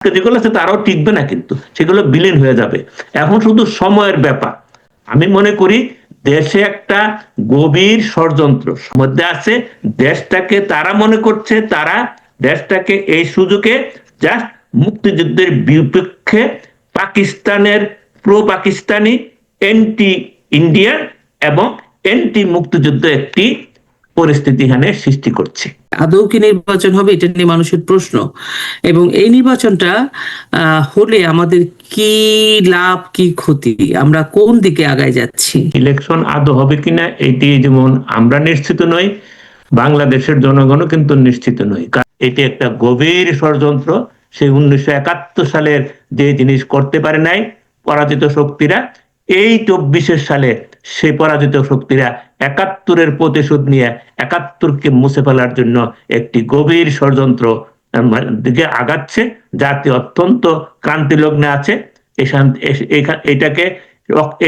যেগুলো আছে তারাও টিকবে না, কিন্তু সেগুলো বিলীন হয়ে যাবে। এখন শুধু সময়ের ব্যাপার। আমি মনে করি দেশে একটা গভীর ষড়যন্ত্র মধ্যে আছে। দেশটাকে তারা মনে করছে, তারা দেশটাকে এই সুযোগে জাস্ট মুক্তিযুদ্ধের বিপক্ষে পাকিস্তানের প্রো পাকিস্তানি, এন্টি ইন্ডিয়ান এবং এন্টি মুক্তিযুদ্ধ একটি পরিস্থিতি এখানে সৃষ্টি করছে। আদৌ কি নির্বাচন হবে, এটা নিয়ে মানুষের প্রশ্ন। এবং এই নির্বাচনটা হলে আমাদের কি লাভ কি ক্ষতি, আমরা কোন দিকে আগায় যাচ্ছি? ইলেকশন আদৌ হবে কিনা এটি যেমন আমরা নিশ্চিত নই, বাংলাদেশের জনগণও কিন্তু নিশ্চিত নই। এটি একটা গভীর ষড়যন্ত্র। সেই 1971 সালের যে জিনিস করতে পারে নাই পরাজিত শক্তিরা, এই 24 সালে সেই পরাজিত শক্তিরা 71-এর প্রতিশোধ নিয়ে 71-কে মুছে ফেলার জন্য একটি গভীর ষড়যন্ত্র দিকে আগাচ্ছে। জাতি অত্যন্ত ক্রান্তি লগ্নে আছে। এটাকে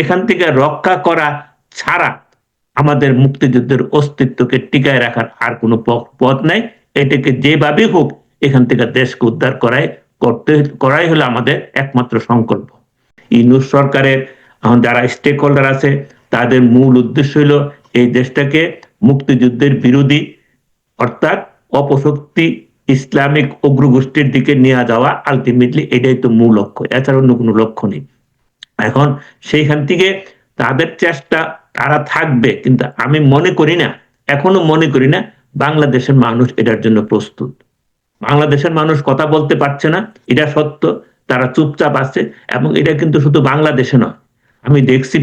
এখান থেকে রক্ষা করা ছাড়া আমাদের মুক্তিযুদ্ধের অস্তিত্বকে টিকায় রাখার আর কোনো পথ নাই। এটাকে যেভাবে হোক এখান থেকে দেশকে উদ্ধার করাই হলো আমাদের একমাত্র সংকল্প। ইউনূস সরকারের যারা স্টেক হোল্ডার আছে তাদের মূল উদ্দেশ্য হলো এই দেশটাকে মুক্তিযুদ্ধের বিরোধী অর্থাৎ অপশক্তি ইসলামিক অগ্রগোষ্ঠীর দিকে নিয়ে যাওয়া। আলটিমেটলি এটাই তো মূল লক্ষ্য, এছাড়া অন্য কোনো লক্ষ্য নেই। এখন সেইখান থেকে তাদের চেষ্টা তারা থাকবে, কিন্তু আমি মনে করি না, এখনো মনে করি না বাংলাদেশের মানুষ এটার জন্য প্রস্তুত। বাংলাদেশের মানুষ কথা বলতে পারছে না, এটা সত্য। তারা চুপচাপ আছে, এবং এটা কিন্তু শুধু বাংলাদেশে নয়, আমি দেখছি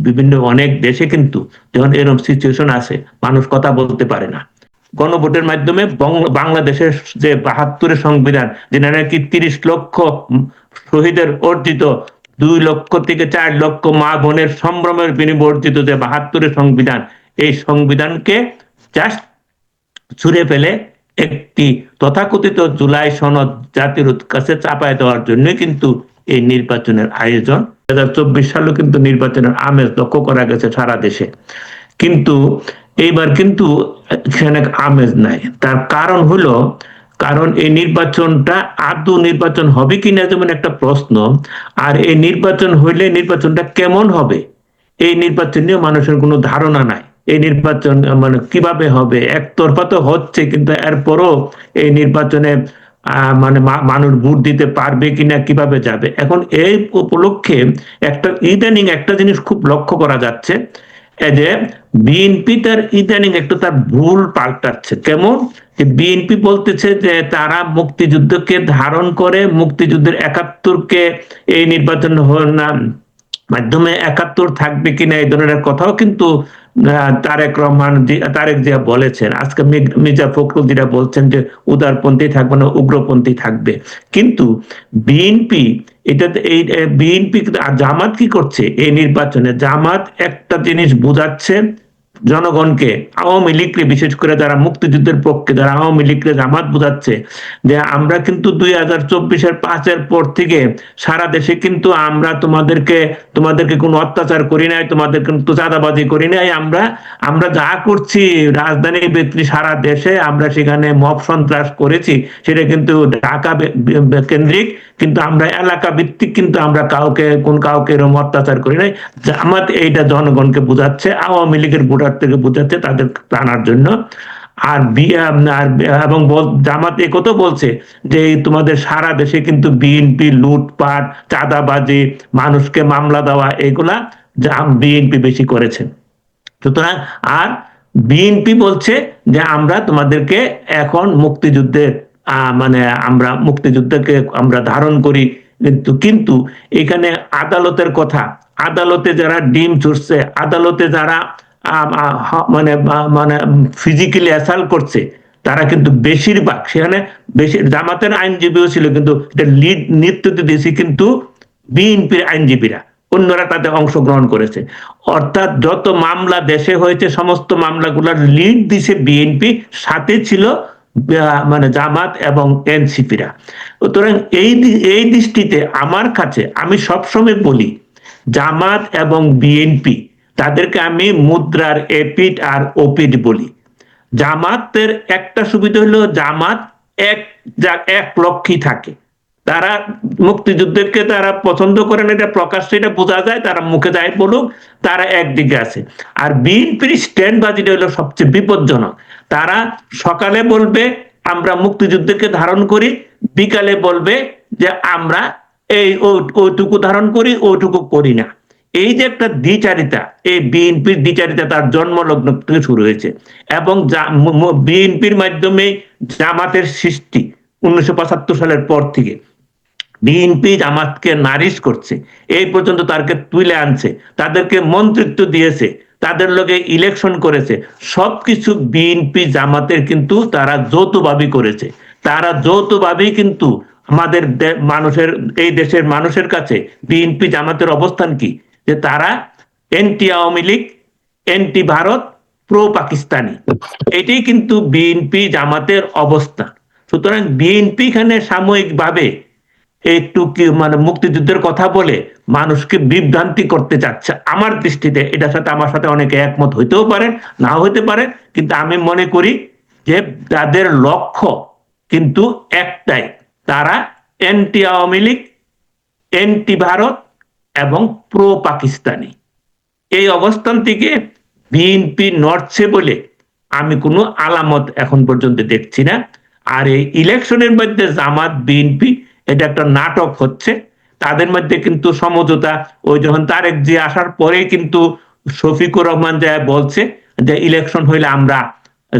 বিভিন্ন অনেক দেশে কিন্তু যখন এরকম সিচুয়েশন আসে মানুষ কথা বলতে পারে না। গণভোটের মাধ্যমে বাংলাদেশের যে 72-এর সংবিধান, যেটা নাকি 30 লক্ষ শহীদের অর্জিত, 2 লক্ষ থেকে 4 লক্ষ মা বোনের সম্ভ্রমের বিনিময়ে অর্জিত যে 72-এর সংবিধান, এই সংবিধানকে জাস্ট ছুঁড়ে ফেলে একটি তথাকথিত জুলাই সনদ জাতির কাছে চাপায় দেওয়ার জন্য কিন্তু এই নির্বাচনের আয়োজন। 2024 সালেও কিন্তু নির্বাচনের আমেজ লক্ষ্য করা গেছে সারা দেশে, কিন্তু এইবার কিন্তু সেখানে আমেজ নাই। তার কারণ হলো, কারণ এই নির্বাচনটা আদৌ নির্বাচন হবে কিনা যেমন একটা প্রশ্ন, আর এই নির্বাচন হইলে নির্বাচনটা কেমন হবে এই নির্বাচন নিয়ে মানুষের কোনো ধারণা নাই। এই নির্বাচন মানে কিভাবে হবে, একতরফা তো হচ্ছে, কিন্তু এরপরও এই নির্বাচনে মানে মানুষ ভোট দিতে পারবে কিনা, কিভাবে যাবে। এখন এই উপলক্ষে ইদানিং একটা জিনিস খুব লক্ষ্য করা যাচ্ছে, যে বিএনপি তার ইদানিং একটু তার ভুল পাল্টাচ্ছে। কেমন? যে বিএনপি বলতেছে যে তারা মুক্তিযুদ্ধকে ধারণ করে মুক্তিযুদ্ধের 71-কে এই নির্বাচন মাধ্যমে 71 থাকবে কিনা এই ধরনের কথাও কিন্তু তারেক জিয়া বলেছেন। আজকে মির্জা ফখরুল যেটা বলছেন যে উদারপন্থী থাকবে না, উগ্রপন্থী থাকবে। কিন্তু বিএনপি এই বিএনপি আর জামাত কি করছে এই নির্বাচনে? জামাত একটা জিনিস বোঝাচ্ছে জনগণকে, আওয়ামী লীগকে, বিশেষ করে যারা মুক্তিযুদ্ধের পক্ষে যারা আওয়ামী লীগকে জামাত বোঝাচ্ছে যে আমরা কিন্তু 2024-এর 5-এর পর থেকে সারা দেশে কিন্তু আমরা তোমাদেরকে কোনো অত্যাচার করি নাই, তোমাদের কিন্তু চাঁদাবাজি করি নাই। আমরা যা করছি রাজধানী ব্যক্তি সারা দেশে আমরা সেখানে মব সন্ত্রাস করেছি, সেটা কিন্তু ঢাকা কেন্দ্রিক, কিন্তু আমরা এলাকা ভিত্তিক কিন্তু আমরা কাউকে এরকম অত্যাচার করি নাই। জামাত এইটা জনগণকে বোঝাচ্ছে, আওয়ামী লীগের ভোটার থেকে বোঝাচ্ছে তাদের টানার জন্য। আর এবং জামাত একথা বলছে যে তোমাদের সারা দেশে কিন্তু বিএনপি লুটপাট, চাঁদাবাজি, মানুষকে মামলা দেওয়া, এগুলা বিএনপি বেশি করেছেন। সুতরাং আর বিএনপি বলছে যে আমরা তোমাদেরকে এখন মুক্তিযুদ্ধের মানে আমরা মুক্তিযুদ্ধকে আমরা ধারণ করি, কিন্তু এখানে আদালতের কথা, আদালতে যারা ডিম ছুটছে, আদালতে যারা মানে মানে ফিজিক্যালি অ্যাসাল্ট করছে, তারা কিন্তু বেশিরভাগ সেখানে জামাতের আইনজীবীও ছিল, কিন্তু এটা লিড নেতৃত্ব দিয়েছে কিন্তু বিএনপির আইনজীবীরা, অন্যরা তাতে অংশগ্রহণ করেছে। অর্থাৎ যত মামলা দেশে হয়েছে সমস্ত মামলাগুলোর লিড দিছে বিএনপি, সাথে ছিল মানে জামাত এবং এনসিপিরা। সুতরাং এই দৃষ্টিতে আমার কাছে আমি সবসময় বলি জামাত এবং বিএনপি, তাদেরকে আমি মুদ্রার এপিঠ আর ওপিঠ বলি। জামাতের একটা সুবিধা হলো জামাত এক লক্ষ্যে থাকে, তারা মুক্তিযুদ্ধকে তারা পছন্দ করে না, এটা প্রকাশ্যে এটা বোঝা যায়, তারা মুখে যাই বলুক, তারা একদিকে আছে। আর বিএনপির স্ট্যান্ডবাজিটা হলো সবচেয়ে বিপজ্জনক। তারা সকালে বলবে আমরা মুক্তিযুদ্ধকে ধারণ করি, বিকালে বলবে যে আমরা এই ওইটুকু ধারণ করি, ওইটুকু করি না। এই যে একটা দ্বিচারিতা, এই বিএনপির দ্বিচারিতা তার জন্মলগ্ন থেকে শুরু হয়েছে, এবং বিএনপির মাধ্যমে জামাতের সৃষ্টি 1975 সালের পর থেকে। বিএনপি জামাতকে নারিশ করছে, এই পর্যন্ত তাদেরকে তুলে আনছে, তাদেরকে মন্ত্রিত্ব দিয়েছে, তাদের লগে ইলেকশন করেছে। সবকিছু বিএনপি জামাতের কিন্তু তারা যৌথভাবে করেছে। তারা যৌথভাবেই কিন্তু আমাদের মানুষের, এই দেশের মানুষের কাছে বিএনপি জামাতের অবস্থান কি, যে তারা anti Awami League, anti Bharat, pro Pakistani. এটাই কিন্তু বিএনপি জামাতের অবস্থান। সুতরাং বিএনপি এখানে সাময়িকভাবে একটু মানে মুক্তিযুদ্ধের কথা বলে মানুষকে বিভ্রান্তি করতে চাচ্ছে। আমার দৃষ্টিতে এটার সাথে আমার সাথে অনেকে একমত হইতেও পারে, নাও হইতে পারে, কিন্তু আমি মনে করি যে তাদের লক্ষ্য কিন্তু একটাই, তারা এন্টি আওয়ামী লীগ, এন্টি ভারত এবং প্রো পাকিস্তানি। এই অবস্থান থেকে বিএনপি নড়ছে বলে আমি কোনো আলামত এখন পর্যন্ত দেখছি না। আর এই ইলেকশনের মধ্যে জামাত বিএনপি এটা একটা নাটক হচ্ছে। তাদের মধ্যে কিন্তু সমঝোতা, ওই যখন তারেক জি আসার পরে কিন্তু শফিকুর রহমান যায় বলছে যে ইলেকশন হইলে আমরা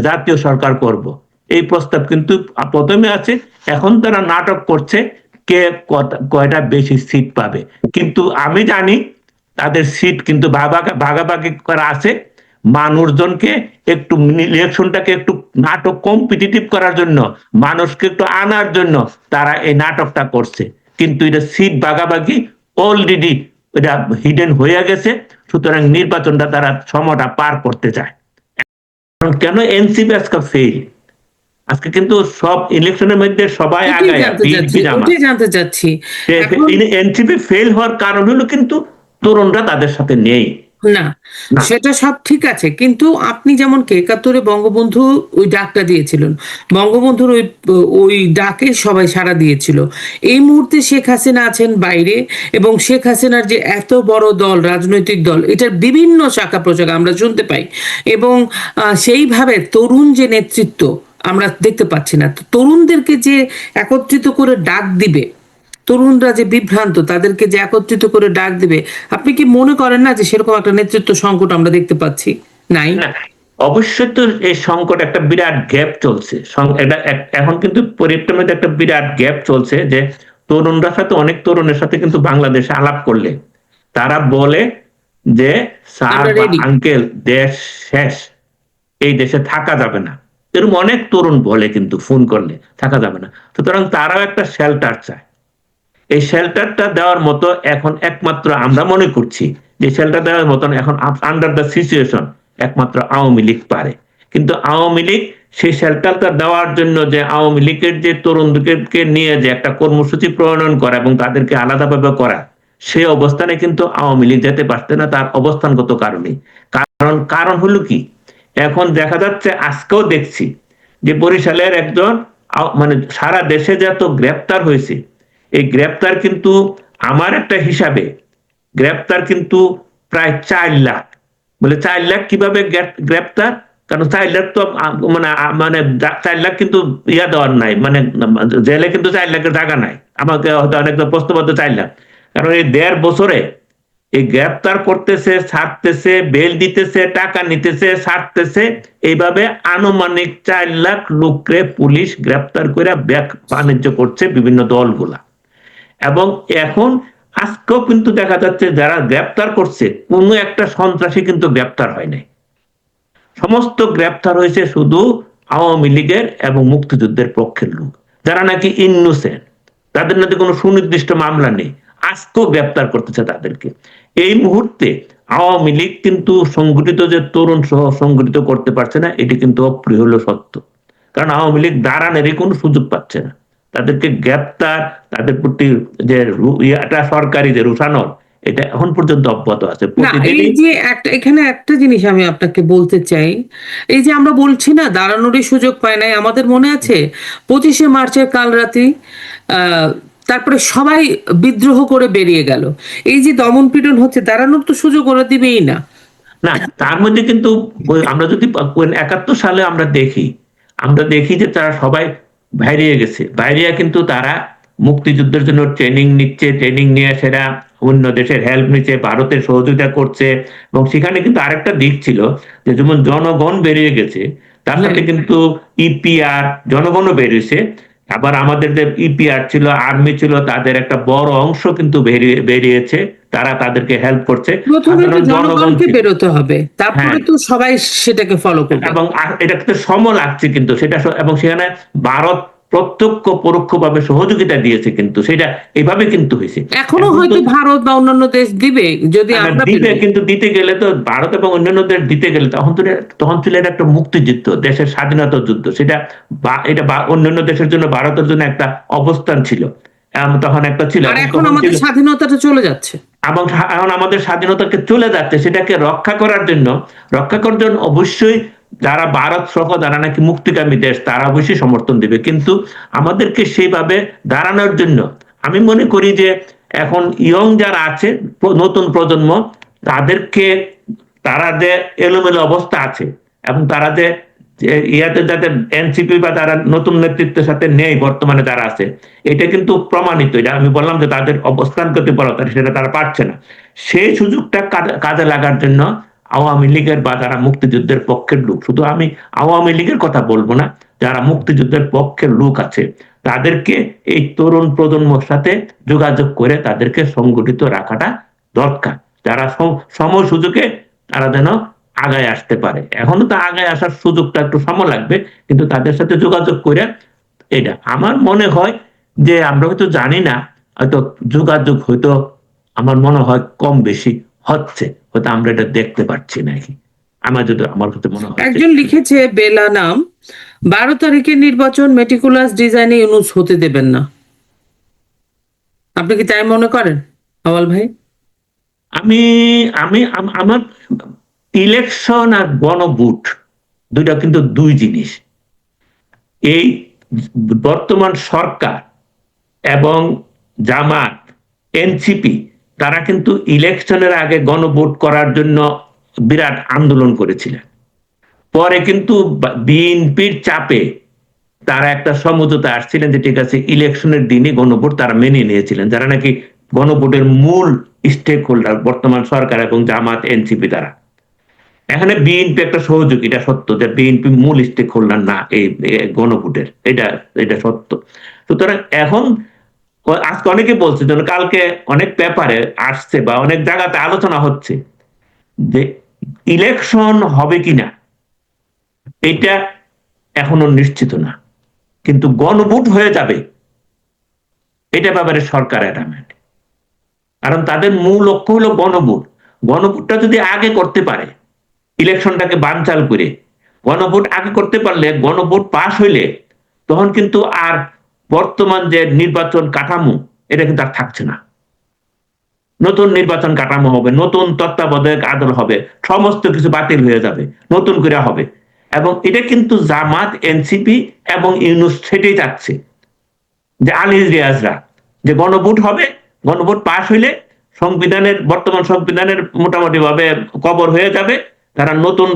জাতীয় সরকার করব, এই প্রস্তাব কিন্তু প্রথমে আছে। এখন তারা নাটক করছে কে কয়টা বেশি সিট পাবে, কিন্তু আমি জানি তাদের সিট কিন্তু ভাগাভাগি করা আছে। মানুষজনকে একটু ইলেকশনটাকে একটু নাটক কম্পিটিটিভ করার জন্য, মানুষকে একটু আনার জন্য তারা এই নাটকটা করছে, কিন্তু এটা সিট ভাগাভাগি অলরেডি এটা হিডেন হয়ে গেছে। সুতরাং নির্বাচনটা তারা সময়টা পার করতে চায়। কেন এনসিপি আজকে ফেল? আজকে কিন্তু সব ইলেকশনের মধ্যে সবাই আগায়, জানতে চাচ্ছি এনসিপি ফেল হওয়ার কারণ হলো কিন্তু তরুণরা তাদের সাথে নেই। না, সেটা সব ঠিক আছে, কিন্তু আপনি যেমন ৭১ বঙ্গবন্ধু ওই ডাকটা দিয়েছিলেন, বঙ্গবন্ধুর ওই ডাকে সবাই সাড়া দিয়েছিল। এই মুহূর্তে শেখ হাসিনা আছেন বাইরে, এবং শেখ হাসিনার যে এত বড় দল, রাজনৈতিক দল, এটার বিভিন্ন শাখা প্রশাখা আমরা শুনতে পাই, এবং সেইভাবে তরুণ যে নেতৃত্ব আমরা দেখতে পাচ্ছি না। তরুণদেরকে যে একত্রিত করে ডাক দিবে, তরুণরা যে বিভ্রান্ত, তাদেরকে যে একত্রিত করে ডাক দিবে, আপনি কি মনে করেন না যে সেরকম একটা নেতৃত্ব সংকট আমরা দেখতে পাচ্ছি? নাই, অবশ্যই তো এই সংকট, একটা বিরাট গ্যাপ চলছে। এখন কিন্তু পরিপ্রেক্ষিতে মধ্যে একটা বিরাট গ্যাপ চলছে, যে তরুণরা সাথে, অনেক তরুণের সাথে কিন্তু বাংলাদেশে আলাপ করলে তারা বলে যে স্যার বা আঙ্কেল, দেশ শেষ, এই দেশে থাকা যাবে না। এরকম অনেক তরুণ বলে কিন্তু ফোন করলে থাকা যাবে না। সুতরাং তারাও একটা শেল্টার চায়। এই শেল্টারটা দেওয়ার মতো এখন একমাত্র আমরা মনে করছি যে শেল্টার দেওয়ার মতন এখন আন্ডার দ্য সিচুয়েশন একমাত্র আওয়ামী লীগ পারে। কিন্তু আওয়ামী লীগ সেই শেল্টারটা দেওয়ার জন্য, যে আওয়ামী লীগের যে তরুণদেরকে নিয়ে যে একটা কর্মসূচি প্রণয়ন করা এবং তাদেরকে আলাদাভাবে করা, সেই অবস্থানে কিন্তু আওয়ামী লীগ যেতে পারছে না, তার অবস্থানগত কারণে। কারণ হলো কি, এখন দেখা যাচ্ছে, আজকেও দেখছি যে বরিশালের একজন, মানে সারা দেশে যত গ্রেপ্তার হয়েছে, এই গ্রেপ্তার কিন্তু আমার একটা হিসাবে গ্রেপ্তার কিন্তু প্রায় ৪ লাখ। বলে ৪ লাখ কিভাবে গ্রেপ্তার? কারণ ৪ লাখ তো মানে ৪ লাখ কিন্তু ইয়া দেওয়ার নাই, মানে জেলে কিন্তু ৪ লাখের জায়গা নাই। আমাকে হয়তো অনেকটা প্রশ্নবদ্ধ ৪ লাখ, কারণ এই ১.৫ বছরে এই গ্রেপ্তার করতেছে, ছাড়তেছে, বেল দিতেছে, টাকা নিতেছে, ছাড়তেছে, এইভাবে আনুমানিক ৪ লাখ লোককে পুলিশ গ্রেপ্তার করে বাণিজ্য করছে বিভিন্ন দলগুলা। এবং এখন আজকেও কিন্তু দেখা যাচ্ছে যারা গ্রেপ্তার করছে, কোনো একটা সন্ত্রাসী কিন্তু গ্রেপ্তার হয় নাই। সমস্ত গ্রেপ্তার হয়েছে শুধু আওয়ামী লীগের এবং মুক্তিযুদ্ধের পক্ষের লোক, যারা নাকি ইনোসেন্ট, তাদের নাকি কোনো সুনির্দিষ্ট মামলা নেই, আজকেও গ্রেপ্তার করতেছে তাদেরকে। এই মুহূর্তে আওয়ামী লীগ কিন্তু সংগঠিত যে তরুণ সহ সংগঠিত করতে পারছে না, এটি কিন্তু অপ্রিয় হলো সত্য। কারণ আওয়ামী লীগ দাঁড়ানোরই কোনো সুযোগ পাচ্ছে না। তাদেরকে গ্রেপ্তার, তাদের প্রতি যে এটা সরকারি যে রুশানল, এটা এখন পর্যন্ত অব্যাহত আছে। এই যে এখানে একটা জিনিস আমি আপনাকে বলতে চাই, এই যে আমরা বলছি না দাঁড়ানোরই সুযোগ পায় নাই, আমাদের মনে আছে 25শে মার্চের কাল রাতে তারপরে সবাই বিদ্রোহ করে বেরিয়ে গেল। এই যে দমন পীড়ন হচ্ছে, দাঁড়ানোর তো সুযোগ ওরা দিবেই না। না, তার মধ্যে কিন্তু আমরা যদি 71 সালে আমরা দেখি যে তারা সবাই বাইরে গেছে, বাইরে কিন্তু তারা মুক্তিযুদ্ধের জন্য ট্রেনিং নিচ্ছে, ট্রেনিং নিয়ে সেরা অন্য দেশের হেল্প নিচ্ছে, ভারতের সহযোগিতা করছে। এবং সেখানে কিন্তু আরেকটা দিক ছিল যে যেমন জনগণ বেরিয়ে গেছে, তার সাথে কিন্তু ইপিআর জনগণও বেরিয়েছে। আবার আমাদের যে ইপিআর ছিল, আর্মি ছিল, তাদের একটা বড় অংশ কিন্তু বেরিয়েছে, তারা তাদেরকে হেল্প করছে। প্রথমে তো সাধারণ জনগণ জনগণকে ছিল। বেরোতে হবে, তারপরে হ্যাঁ, তো সবাই সেটাকে ফলো করবে। এবং এটা কিন্তু লাগছে কিন্তু সেটা এবং সেখানে ভারত প্রত্যক্ষ পরোক্ষভাবে সহযোগিতা দিয়েছে, কিন্তু সেটা এভাবে কিন্তু হয়েছে। এখনো এখন তো হয়তো ভারত বা অন্যান্য দেশ দিবে যদি আমরা দিবে, বেরোই। কিন্তু দিতে গেলে তো ভারত এবং অন্যান্য দেশ দিতে গেলে তখন ছিল এটা একটা মুক্তিযুদ্ধ, দেশের স্বাধীনতা যুদ্ধ। সেটা এটা অন্যান্য দেশের জন্য, ভারতের জন্য একটা অবস্থান ছিল, তখন একটা ছিল। আর এবং এখন তখন আমাদের ছিল, স্বাধীনতাটা চলে যাচ্ছে। এবং এখন আমাদের স্বাধীনতাকে চলে যাচ্ছে, সেটাকে রক্ষা করার জন্য অবশ্যই যারা ভারত সহ যারা নাকি মুক্তিকামী দেশ, তারা অবশ্যই সমর্থন দেবে। কিন্তু আমাদেরকে সেইভাবে দাঁড়ানোর জন্য আমি মনে করি যে এখন ইয়ং যারা আছে, নতুন প্রজন্ম, তাদেরকে, তারা যে এলোমেলো অবস্থা আছে এবং তারা যে ইয়াতে যাদের এনসিপি বা তারা নতুন নেতৃত্বের সাথে নেই বর্তমানে যারা আছে, এটা কিন্তু প্রমাণিত। এটা আমি বললাম যে তাদের অবস্থান করতে পারো, সেটা তারা পারছে না। সেই সুযোগটা কাজে লাগার জন্য আওয়ামী লীগের বা যারা মুক্তিযুদ্ধের পক্ষের লোক, শুধু আমি আওয়ামী লীগের কথা বলবো না, যারা মুক্তিযুদ্ধের পক্ষের লোক আছে, তাদেরকে এই তরুণ প্রজন্মের সাথে যোগাযোগ করে তাদেরকে সংগঠিত রাখাটা দরকার। যারা সময় সুযোগে তারা যেন আগায় আসতে পারে। এখনো তো আগায় আসার সুযোগটা একটু সময় লাগবে, কিন্তু তাদের সাথে যোগাযোগ করে, এটা আমার মনে হয় যে আমরা হয়তো জানি না, হয়তো যোগাযোগ হয়তো আমার মনে হয় কম বেশি হচ্ছে, হয়তো আমরা এটা দেখতে পাচ্ছি নাকি, আমার কাছে মনে হয়। একজন লিখেছে, বেলা নাম, 12 তারিখের নির্বাচন মেটিকুলাস ডিজাইনে ইউনুস হতে দেবেন না। আপনি কি তাই মনে করেন আওয়াল ভাই? আমি আমি আমার ইলেকশন আর গণভোট দুইটা কিন্তু দুই জিনিস। এই বর্তমান সরকার এবং জামাত, এনসিপি, তারা কিন্তু ইলেকশনের আগে গণভোট করার জন্য বিরাট আন্দোলন করেছিলেন। পরে কিন্তু বিএনপির চাপে তারা একটা সমঝোতা আসছিলেন যে ঠিক আছে, ইলেকশনের দিনই গণভোট তারা মেনে নিয়েছিলেন, যারা নাকি গণভোটের মূল স্টেক হোল্ডার বর্তমান সরকার এবং জামাত, এনসিপি। তারা এখানে বিএনপি একটা সহযোগী, এটা সত্য যে বিএনপি মূল স্টেক হোল্ডার না এই গণভোটের, এটা সত্য। সুতরাং এখন আজকে অনেকে বলছে, যেন কালকে অনেক পেপারে আসছে বা অনেক জায়গাতে আলোচনা হচ্ছে যে ইলেকশন হবে কিনা এটা এখনো নিশ্চিত না, কিন্তু গণভোট হয়ে যাবে এটা ব্যাপারে সরকার অ্যাডামেন্ট। কারণ তাদের মূল লক্ষ্য হলো গণভোট। গণভোটটা যদি আগে করতে পারে, ইলেকশনটাকে বানচাল করে গণভোট আগে করতে পারলে, গণভোট পাস হইলে তখন কিন্তু আর বর্তমান যে নির্বাচন কাঠামো, এটা কিন্তু আর থাকছে না। নতুন নির্বাচন কাঠামো হবে, নতুন তত্ত্বাবধায়ক আদল হবে, সমস্ত কিছু বাতিল হয়ে যাবে, নতুন করে হবে। এবং এটা কিন্তু জামাত, এনসিপি এবং ইউনূস সেটাই চাচ্ছে, যে আলী রিয়াজরা, যে গণভোট হবে, গণভোট পাস হইলে বর্তমান সংবিধানের মোটামুটি ভাবে কবর হয়ে যাবে। তারা নতুন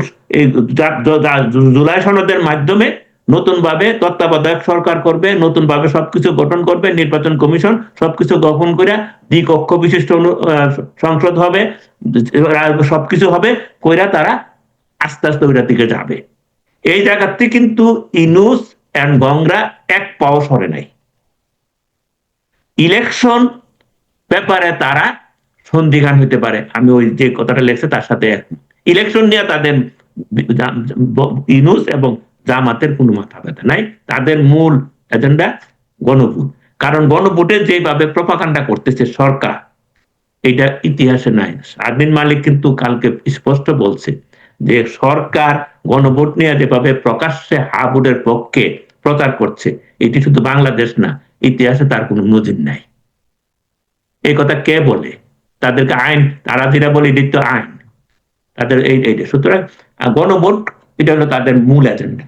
জুলাই সনদের মাধ্যমে নতুন ভাবে তত্ত্বাবধায়ক সরকার করবে, নতুন ভাবে সবকিছু গঠন করবে, নির্বাচন কমিশন সবকিছু গঠন করে দ্বিকক্ষ বিশিষ্ট সংসদ হবে, সবকিছু হবে কইরা তারা আস্তে আস্তে ওইটার দিকে যাবে। এই জায়গাতে কিন্তু ইউনূস এন্ড গংরা এক পাও সরে নাই। ইলেকশন ব্যাপারে তারা সন্দিহান হইতে পারে, আমি ওই যে কথাটা লেখছে তার সাথে ইলেকশন নিয়ে তাদের ইউনূস এবং জামাতের কোনো মাথা ব্যথা নাই। তাদের মূল এজেন্ডা গণভোট। কারণ গণভোটে যেভাবে প্রপাগান্ডা করতেছে সরকার, এটা ইতিহাসে নাই। শারমিন মালিক কিন্তু কালকে স্পষ্ট বলছে যে সরকার গণভোট নিয়ে যেভাবে প্রকাশ্যে হা ভোটের পক্ষে প্রচার করছে, এটি শুধু বাংলাদেশ না, ইতিহাসে তার কোনো নজির নাই। এই কথা কে বলে? তাদেরকে আইন, তারা যেটা বলে এটি তো আইন তাদের। এই সুতরাং গণভোট এটা হলো তাদের মূল এজেন্ডা।